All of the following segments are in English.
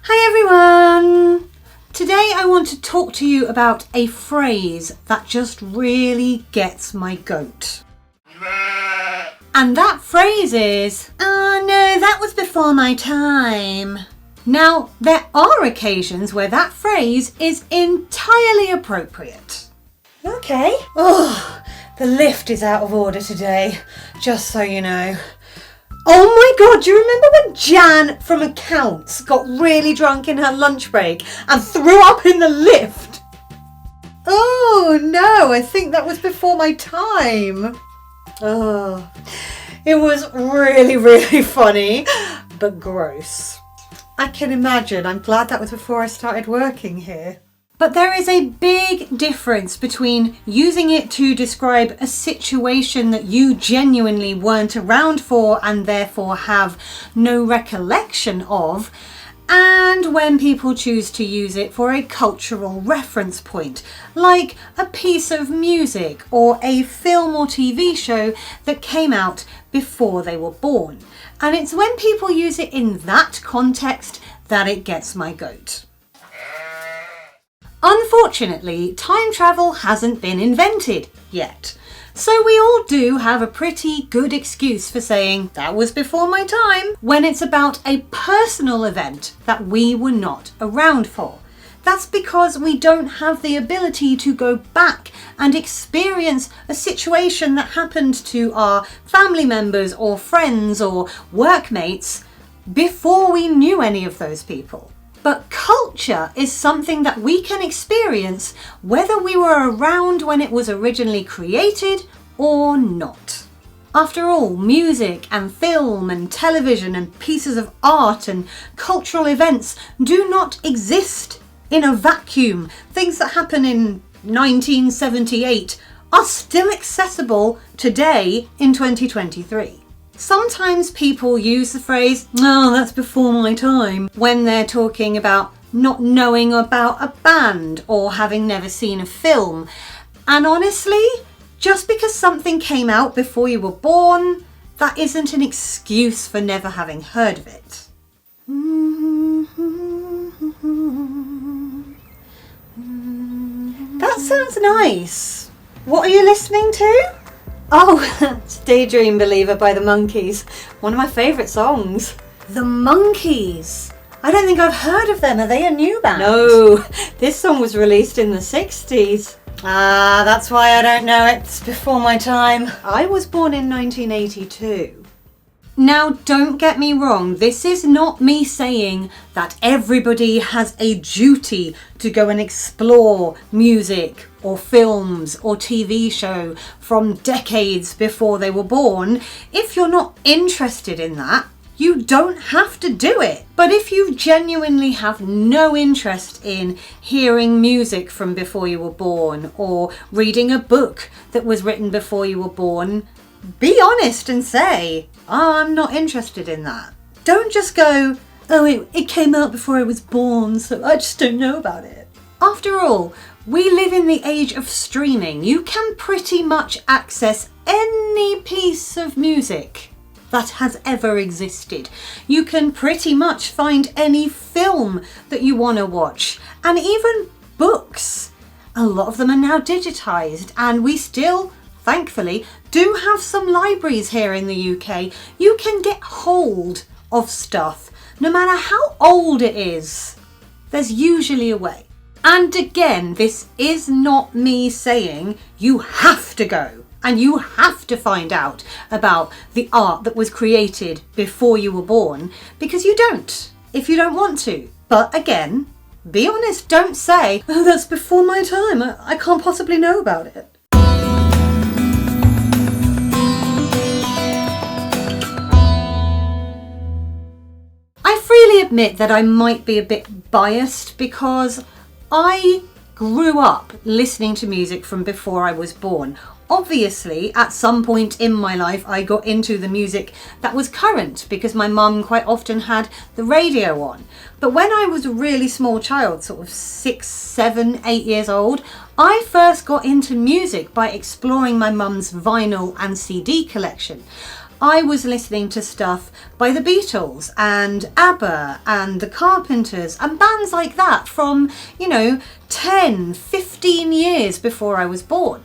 Hi everyone! Today I want to talk to you about a phrase that just really gets my goat. And that phrase is, "Oh no, that was before my time." Now, there are occasions where that phrase is entirely appropriate. Okay. Oh, the lift is out of order today, just so you know. Oh my god, do you remember when Jan from accounts got really drunk in her lunch break and threw up in the lift? Oh no, I think that was before my time. Oh, it was really funny, but gross. I can imagine. I'm glad that was before I started working here. But there is a big difference between using it to describe a situation that you genuinely weren't around for and therefore have no recollection of, and when people choose to use it for a cultural reference point, like a piece of music or a film or TV show that came out before they were born. And it's when people use it in that context that it gets my goat. Unfortunately, time travel hasn't been invented yet. So we all do have a pretty good excuse for saying, that was before my time, when it's about a personal event that we were not around for. That's because we don't have the ability to go back and experience a situation that happened to our family members or friends or workmates before we knew any of those people. But culture is something that we can experience whether we were around when it was originally created or not. After all, music and film and television and pieces of art and cultural events do not exist in a vacuum. Things that happen in 1978 are still accessible today in 2023. Sometimes people use the phrase, "Oh, that's before my time," when they're talking about not knowing about a band or having never seen a film. And honestly, just because something came out before you were born, that isn't an excuse for never having heard of it. That sounds nice. What are you listening to? Oh, it's Daydream Believer by the Monkees. One of my favourite songs. The Monkees? I don't think I've heard of them. Are they a new band? No, this song was released in the 60s. Ah, that's why I don't know it. It's before my time. I was born in 1982. Now, don't get me wrong, this is not me saying that everybody has a duty to go and explore music or films or TV show from decades before they were born. If you're not interested in that, you don't have to do it. But if you genuinely have no interest in hearing music from before you were born or reading a book that was written before you were born, be honest and say, "Oh, I'm not interested in that." Don't just go, "Oh, it came out before I was born, so I just don't know about it." After all, we live in the age of streaming. You can pretty much access any piece of music that has ever existed. You can pretty much find any film that you want to watch, and even books. A lot of them are now digitized, and we still, thankfully, do have some libraries here in the UK. You can get hold of stuff, no matter how old it is. There's usually a way. And again, this is not me saying you have to go and you have to find out about the art that was created before you were born, because you don't, if you don't want to. But again, be honest, don't say, "Oh, that's before my time, I can't possibly know about it." I freely admit that I might be a bit biased because I grew up listening to music from before I was born. Obviously, at some point in my life, I got into the music that was current because my mum quite often had the radio on. But when I was a really small child, sort of 6, 7, 8 years old, I first got into music by exploring my mum's vinyl and CD collection. I was listening to stuff by the Beatles and ABBA and the Carpenters and bands like that from, 10, 15 years before I was born.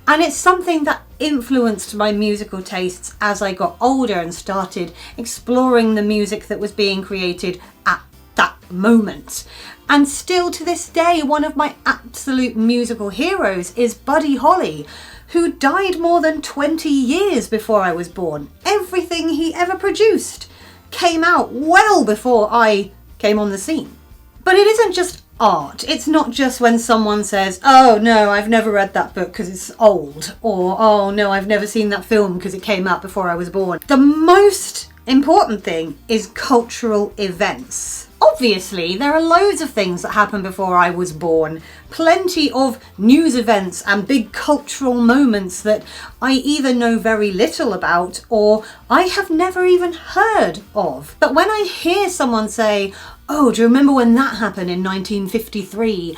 And it's something that influenced my musical tastes as I got older and started exploring the music that was being created at that moment. And still to this day, one of my absolute musical heroes is Buddy Holly, who died more than 20 years before I was born. Everything he ever produced came out well before I came on the scene. But it isn't just art. It's not just when someone says, oh no, I've never read that book because it's old, or oh no, I've never seen that film because it came out before I was born. The most important thing is cultural events. Obviously, there are loads of things that happened before I was born. Plenty of news events and big cultural moments that I either know very little about or I have never even heard of. But when I hear someone say, oh, do you remember when that happened in 1953?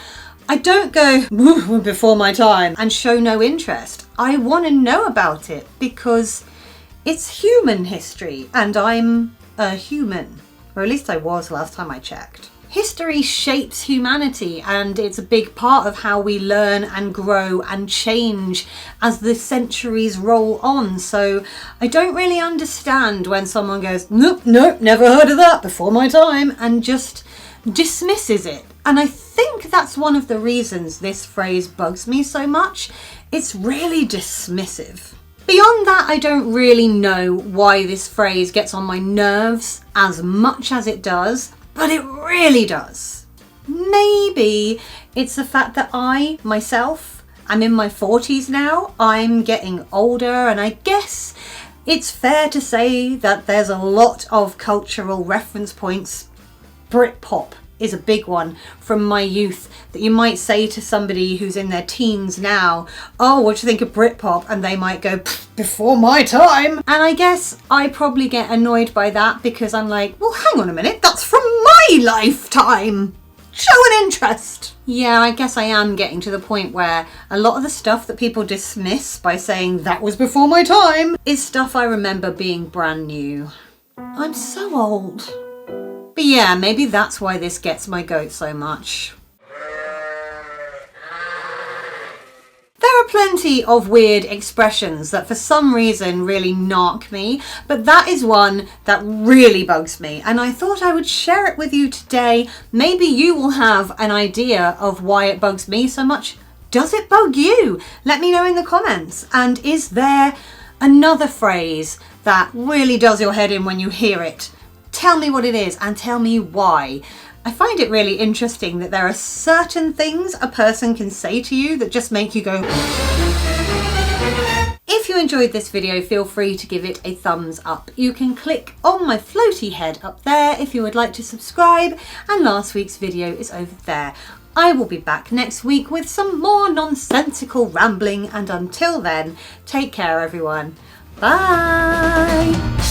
I don't go, before my time, and show no interest. I want to know about it because it's human history and I'm a human. Or at least I was last time I checked. History shapes humanity and it's a big part of how we learn and grow and change as the centuries roll on. So I don't really understand when someone goes, nope, never heard of that, before my time, and just dismisses it. And I think that's one of the reasons this phrase bugs me so much. It's really dismissive. Beyond that, I don't really know why this phrase gets on my nerves as much as it does, but it really does. Maybe it's the fact that I, myself, am in my 40s now. I'm getting older, and I guess it's fair to say that there's a lot of cultural reference points. Britpop is a big one from my youth that you might say to somebody who's in their teens now, oh, what do you think of Britpop? And they might go, before my time. And I guess I probably get annoyed by that because I'm like, well, hang on a minute, that's from my lifetime. Show an interest. Yeah, I guess I am getting to the point where a lot of the stuff that people dismiss by saying that was before my time is stuff I remember being brand new. I'm so old. But yeah, maybe that's why this gets my goat so much. There are plenty of weird expressions that for some reason really narc me, but that is one that really bugs me, and I thought I would share it with you today. Maybe you will have an idea of why it bugs me so much. Does it bug you? Let me know in the comments. And is there another phrase that really does your head in when you hear it? Tell me what it is and tell me why. I find it really interesting that there are certain things a person can say to you that just make you go. If you enjoyed this video, feel free to give it a thumbs up. You can click on my floaty head up there if you would like to subscribe, and last week's video is over there. I will be back next week with some more nonsensical rambling, and until then, take care everyone. Bye!